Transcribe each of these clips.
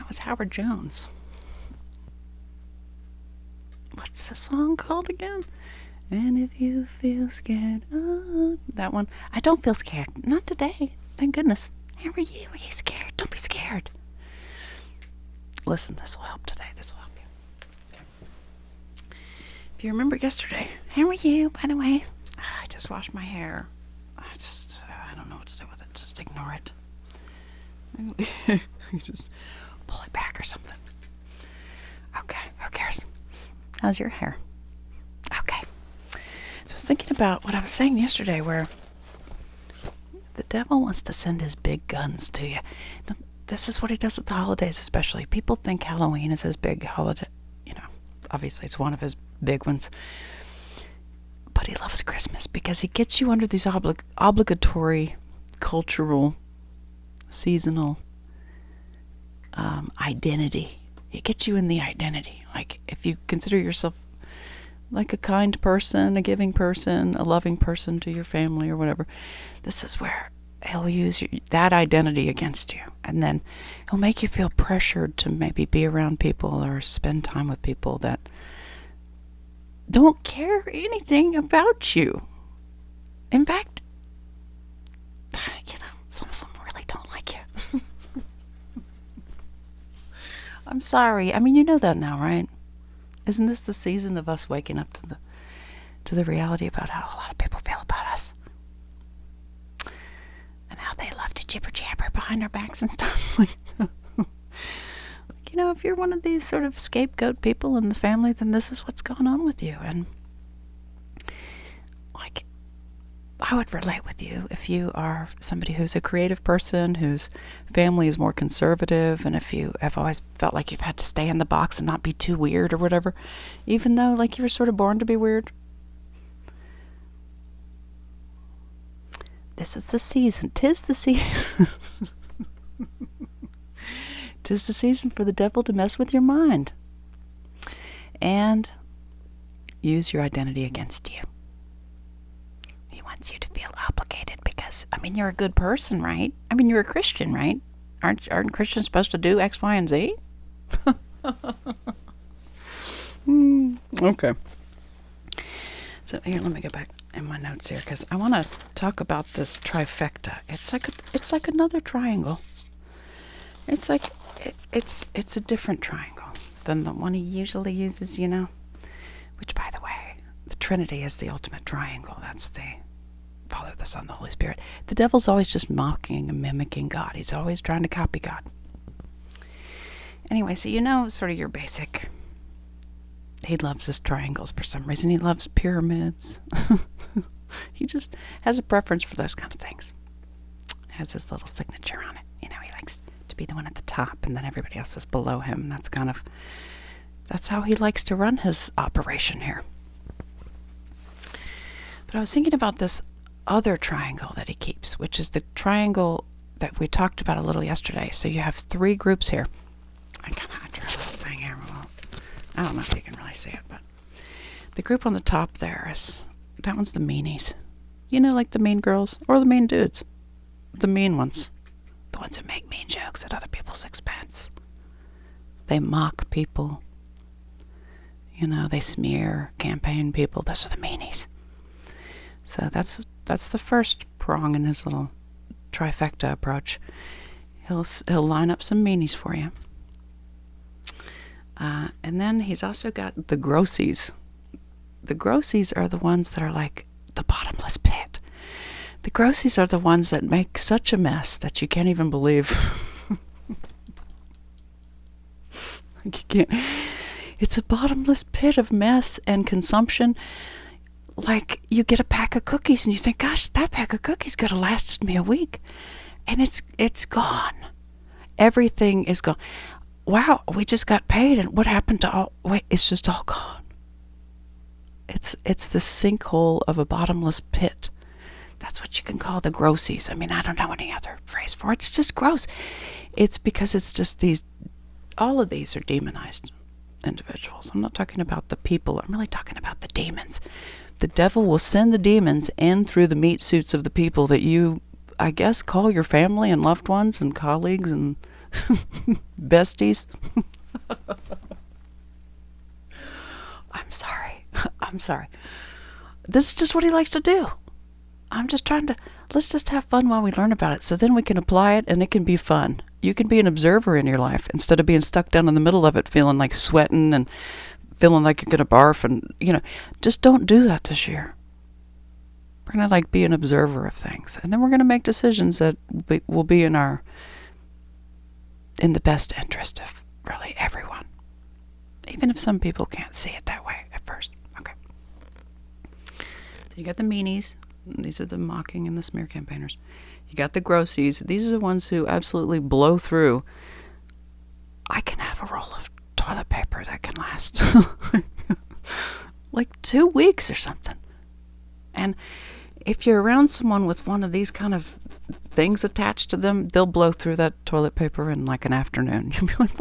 That was Howard Jones. What's the song called again? And if you feel scared, that one. I don't feel scared. Not today. Thank goodness. How are you? Are you scared? Don't be scared. Listen, this will help today. This will help you. Okay. If you remember yesterday, how are you, by the way? I just washed my hair. I don't know what to do with it. Just ignore it. You just pull it back or something. Okay, who cares? How's your hair? Okay. So I was thinking about what I was saying yesterday, where the devil wants to send his big guns to you. This is what he does at the holidays, especially. People think Halloween is his big holiday. Obviously it's one of his big ones. But he loves Christmas because he gets you under these obligatory, cultural, seasonal identity. He gets you in the identity. Like, if you consider yourself like a kind person, a giving person, a loving person to your family or whatever, this is where he'll use that identity against you. And then he'll make you feel pressured to maybe be around people or spend time with people that don't care anything about you. In fact, some of them really don't like you. I'm sorry. I mean, you know that now, right? Isn't this the season of us waking up to the reality about how a lot of people feel about us? And how they love to jibber jabber behind our backs and stuff. If you're one of these sort of scapegoat people in the family, then this is what's going on with you. And I would relate with you if you are somebody who's a creative person, whose family is more conservative, and if you have always felt like you've had to stay in the box and not be too weird or whatever, even though you were sort of born to be weird. This is the season. 'Tis the season. 'Tis the season for the devil to mess with your mind and use your identity against you. He wants you to feel obligated because, you're a good person, right? You're a Christian, right? Aren't Christians supposed to do X, Y, and Z? Okay. So here, let me go back in my notes here because I want to talk about this trifecta. It's like another triangle. It's like it's a different triangle than the one he usually uses, Which, by the way, the Trinity is the ultimate triangle. That's the Father, the Son, the Holy Spirit. The devil's always just mocking and mimicking God. He's always trying to copy God. Anyway, so sort of your basic. He loves his triangles for some reason. He loves pyramids. He just has a preference for those kind of things. Has his little signature on it. He likes to be the one at the top, and then everybody else is below him. That's how he likes to run his operation here. But I was thinking about this other triangle that he keeps, which is the triangle that we talked about a little yesterday. So you have 3 groups here. I kind of drew a little thing here. I don't know if you can really see it, but the group on the top there that one's the meanies. Like the mean girls or the mean dudes. The mean ones. The ones who make mean jokes at other people's expense. They mock people. They smear, campaign people. Those are the meanies. So that's the first prong in his little trifecta approach. He'll line up some meanies for you. And then he's also got the grossies. The grossies are the ones that are like the bottomless pit. The grossies are the ones that make such a mess that you can't even believe. You can't. It's a bottomless pit of mess and consumption. Like, you get a pack of cookies and you think, gosh, that pack of cookies could have lasted me a week. And it's gone. Everything is gone. Wow, we just got paid, and what happened to all? Wait, it's just all gone. It's the sinkhole of a bottomless pit. That's what you can call the grossies. I don't know any other phrase for it. It's just gross. It's because it's just all of these are demonized individuals. I'm not talking about the people. I'm really talking about the demons. The devil will send the demons in through the meat suits of the people that you, I guess, call your family and loved ones and colleagues and besties. I'm sorry. I'm sorry. This is just what he likes to do. I'm just trying to, let's just have fun while we learn about it, so then we can apply it and it can be fun. You can be an observer in your life instead of being stuck down in the middle of it, feeling like sweating and feeling like you're going to barf, and, just don't do that this year. We're going to be an observer of things, and then we're going to make decisions that will be in the best interest of really everyone, even if some people can't see it that way at first. Okay. So you got the meanies. These are the mocking and the smear campaigners. You got the grossies. These are the ones who absolutely blow through. I can have a roll of toilet paper that can last like 2 weeks or something. And if you're around someone with one of these kind of things attached to them, they'll blow through that toilet paper in like an afternoon. You'll be like,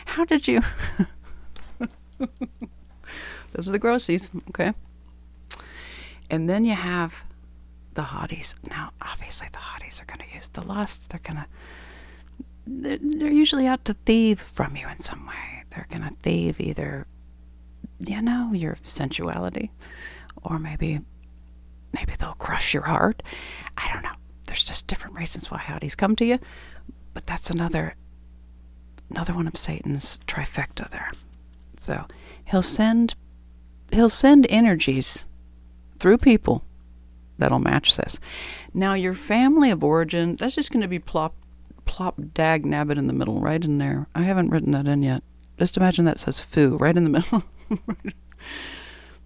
how did you? Those are the grossies, okay? And then you have the hotties. Now, obviously, the hotties are going to use the lust. They're usually out to thieve from you in some way. They're going to thieve either, your sensuality, or maybe they'll crush your heart. I don't know. There's just different reasons why hotties come to you, but that's another one of Satan's trifecta there. So he'll send energies through people that'll match this. Now, your family of origin, that's just going to be plop dag nabbit in the middle, right in there. I haven't written that in yet. Just imagine that says foo right in the middle.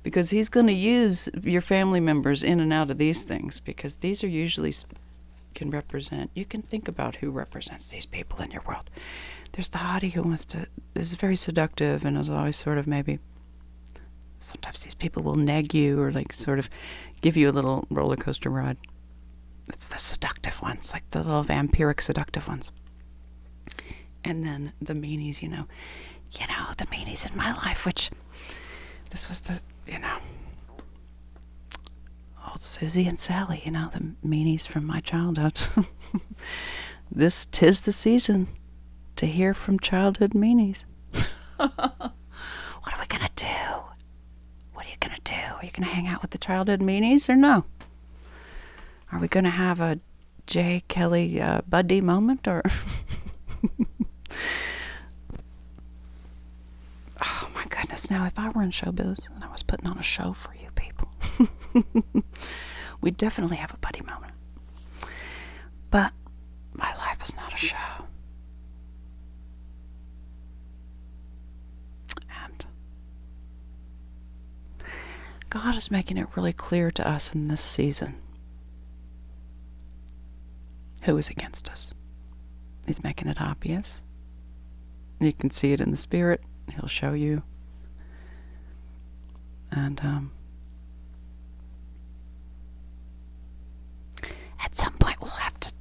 Because he's going to use your family members in and out of these things, because these are usually can represent, you can think about who represents these people in your world. There's the hottie who is very seductive and is always sort of sometimes these people will nag you or sort of give you a little roller coaster ride. It's the seductive ones, like the little vampiric seductive ones. And then the meanies, the meanies in my life, which this was the, old Susie and Sally, the meanies from my childhood. Tis the season to hear from childhood meanies. What are we going to do? What are you going to do? Are you going to hang out with the childhood meanies or no? Are we going to have a J. Kelly Buddy moment, or? Oh my goodness. Now, if I were in showbiz and I was putting on a show for you people, we'd definitely have a buddy moment. But my life is not a show. And God is making it really clear to us in this season who is against us. He's making it obvious. You can see it in the spirit. He'll show you. And at some point we'll have to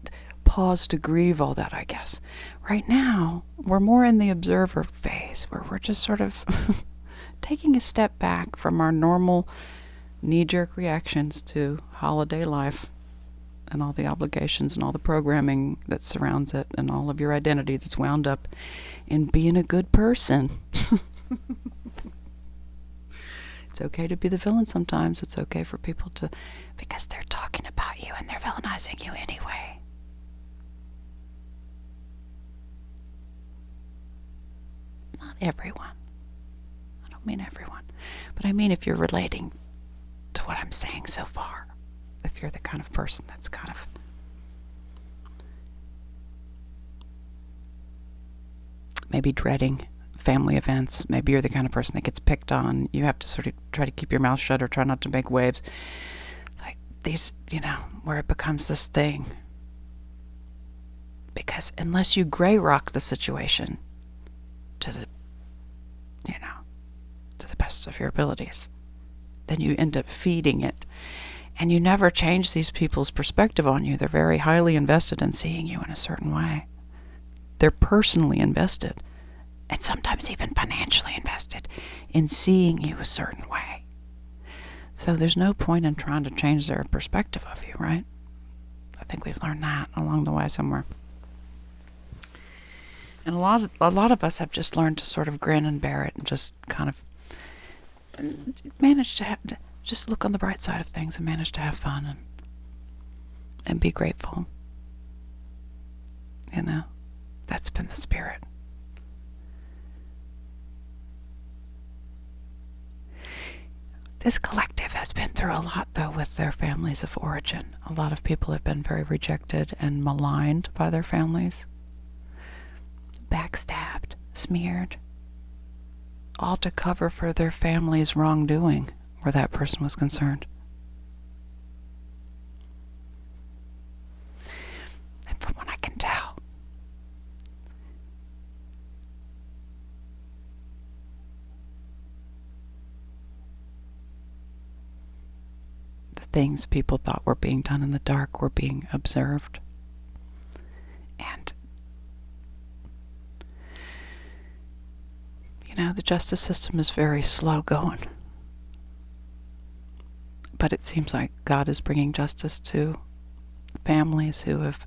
pause to grieve all that, I guess. Right now, we're more in the observer phase, where we're just sort of taking a step back from our normal knee-jerk reactions to holiday life and all the obligations and all the programming that surrounds it and all of your identity that's wound up in being a good person. It's okay to be the villain sometimes. It's okay for people to, because they're talking about you and they're villainizing you anyway. Not everyone. I don't mean everyone. But I mean if you're relating to what I'm saying so far. If you're the kind of person that's kind of maybe dreading family events, maybe you're the kind of person that gets picked on, you have to sort of try to keep your mouth shut or try not to make waves. Like these, where it becomes this thing. Because unless you gray rock the situation to the best of your abilities, then you end up feeding it. And you never change these people's perspective on you. They're very highly invested in seeing you in a certain way. They're personally invested, and sometimes even financially invested, in seeing you a certain way. So there's no point in trying to change their perspective of you, right? I think we've learned that along the way somewhere. And a lot of us have just learned to sort of grin and bear it and just kind of manage to just look on the bright side of things and manage to have fun and be grateful. You know, that's been the spirit. This collective has been through a lot, though, with their families of origin. A lot of people have been very rejected and maligned by their families, backstabbed, smeared, all to cover for their family's wrongdoing where that person was concerned. And from what I can tell, the things people thought were being done in the dark were being observed. And the justice system is very slow going. But it seems like God is bringing justice to families who have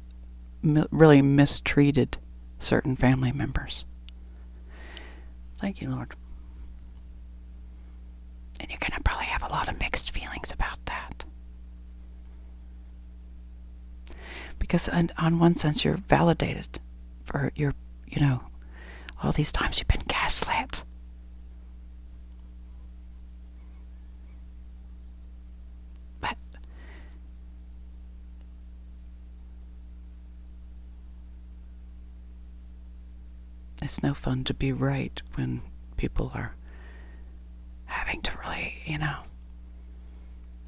really mistreated certain family members. Thank you, Lord. And you're going to probably have a lot of mixed feelings about that. Because on one sense, you're validated for your, all these times you've been gaslit. But it's no fun to be right when people are having to really,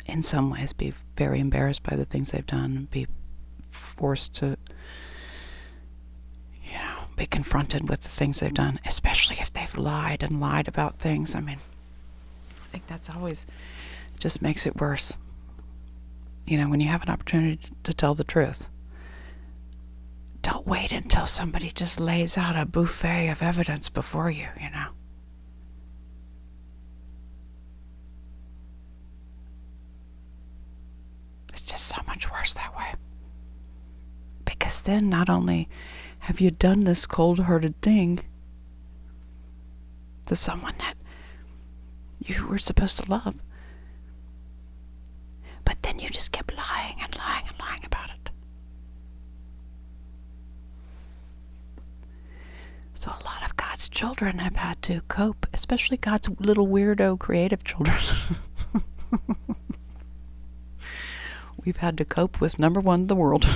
in some ways be very embarrassed by the things they've done and be forced to, be confronted with the things they've done, especially if they've lied about things. I mean, I think that's always, it just makes it worse. When you have an opportunity to tell the truth, don't wait until somebody just lays out a buffet of evidence before you, It's just so much worse that way. Because then not only have you done this cold-hearted thing to someone that you were supposed to love, but then you just kept lying and lying and lying about it. So a lot of God's children have had to cope, especially God's little weirdo creative children. We've had to cope with, number one, the world.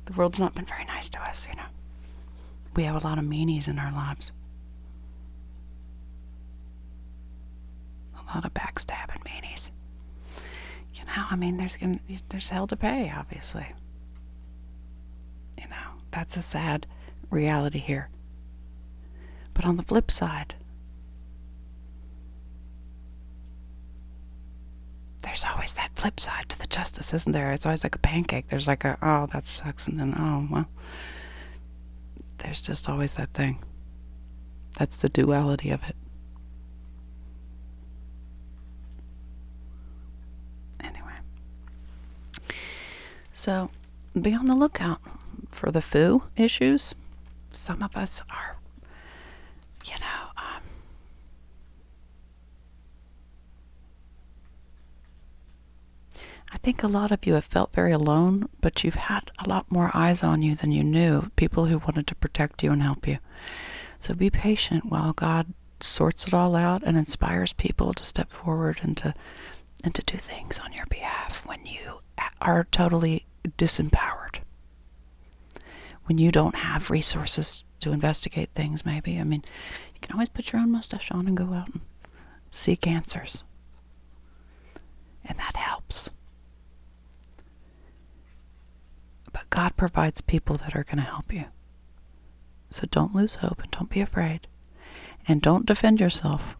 The world's not been very nice to us, We have a lot of meanies in our lives. A lot of backstabbing meanies. There's hell to pay, obviously. That's a sad reality here. But on the flip side, there's always that flip side to the justice, isn't there? It's always like a pancake. There's like oh, that sucks, and then, oh, well. There's just always that thing. That's the duality of it. Anyway. So, be on the lookout for the foo issues. Some of us are, I think a lot of you have felt very alone, but you've had a lot more eyes on you than you knew, people who wanted to protect you and help you. So be patient while God sorts it all out and inspires people to step forward and to do things on your behalf when you are totally disempowered. When you don't have resources to investigate things, maybe. You can always put your own mustache on and go out and seek answers. And that helps. But God provides people that are going to help you. So don't lose hope and don't be afraid. And don't defend yourself.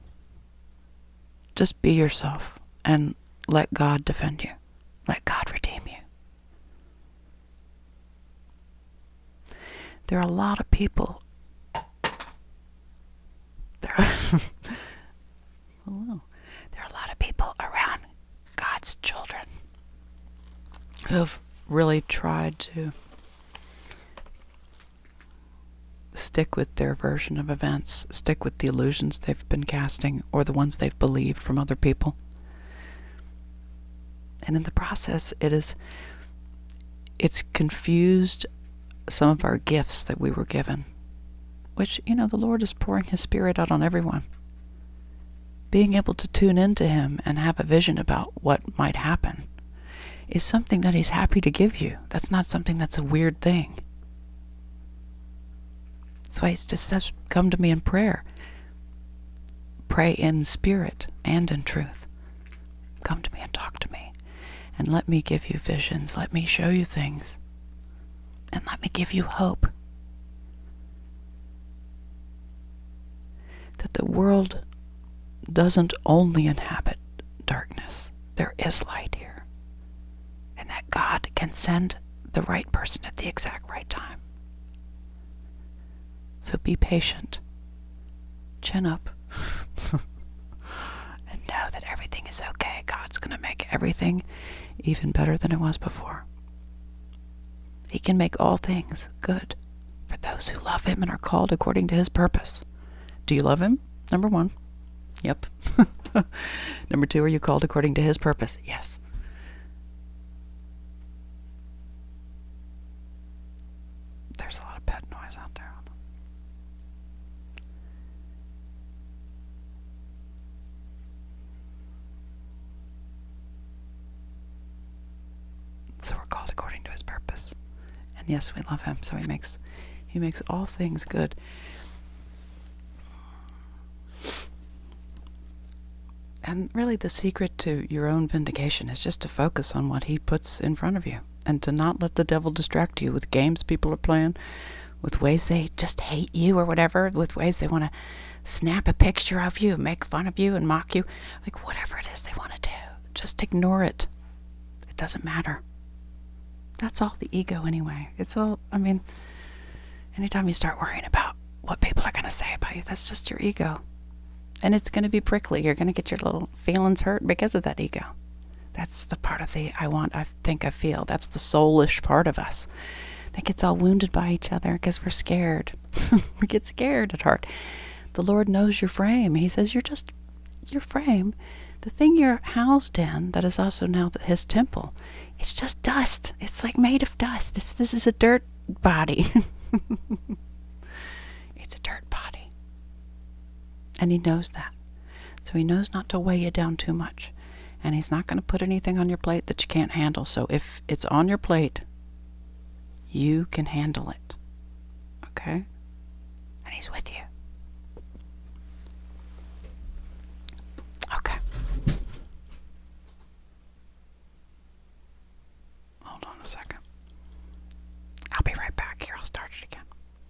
Just be yourself and let God defend you. Let God redeem you. There are a lot of people. There are a lot of people around God's children who have really tried to stick with their version of events, stick with the illusions they've been casting or the ones they've believed from other people. And in the process, it's confused some of our gifts that we were given, which, the Lord is pouring His Spirit out on everyone. Being able to tune into Him and have a vision about what might happen is something that He's happy to give you. That's not something that's a weird thing. That's why He just says, come to me in prayer. Pray in spirit and in truth. Come to me and talk to me. And let me give you visions. Let me show you things. And let me give you hope. That the world doesn't only inhabit darkness. There is light here. And that God can send the right person at the exact right time. So be patient. Chin up. And know that everything is okay. God's going to make everything even better than it was before. He can make all things good for those who love Him and are called according to His purpose. Do you love Him? Number 1. Yep. Number 2, are you called according to His purpose? Yes. There's a lot of pet noise out there. So we're called according to His purpose. And yes, we love Him, so He makes all things good. And really the secret to your own vindication is just to focus on what He puts in front of you and to not let the devil distract you with games people are playing, with ways they just hate you or whatever, with ways they want to snap a picture of you, make fun of you and mock you. Like whatever it is they want to do, just ignore it. It doesn't matter. That's all the ego anyway. It's all, anytime you start worrying about what people are going to say about you, that's just your ego. And it's going to be prickly. You're going to get your little feelings hurt because of that ego. That's the part of the I think, I feel. That's the soulish part of us that gets all wounded by each other because we're scared. We get scared at heart. The Lord knows your frame. He says you're just your frame. The thing you're housed in, that is also now His temple, it's just dust. It's like made of dust. This is a dirt body. It's a dirt body. And He knows that. So He knows not to weigh you down too much. And He's not going to put anything on your plate that you can't handle. So if it's on your plate, you can handle it. Okay?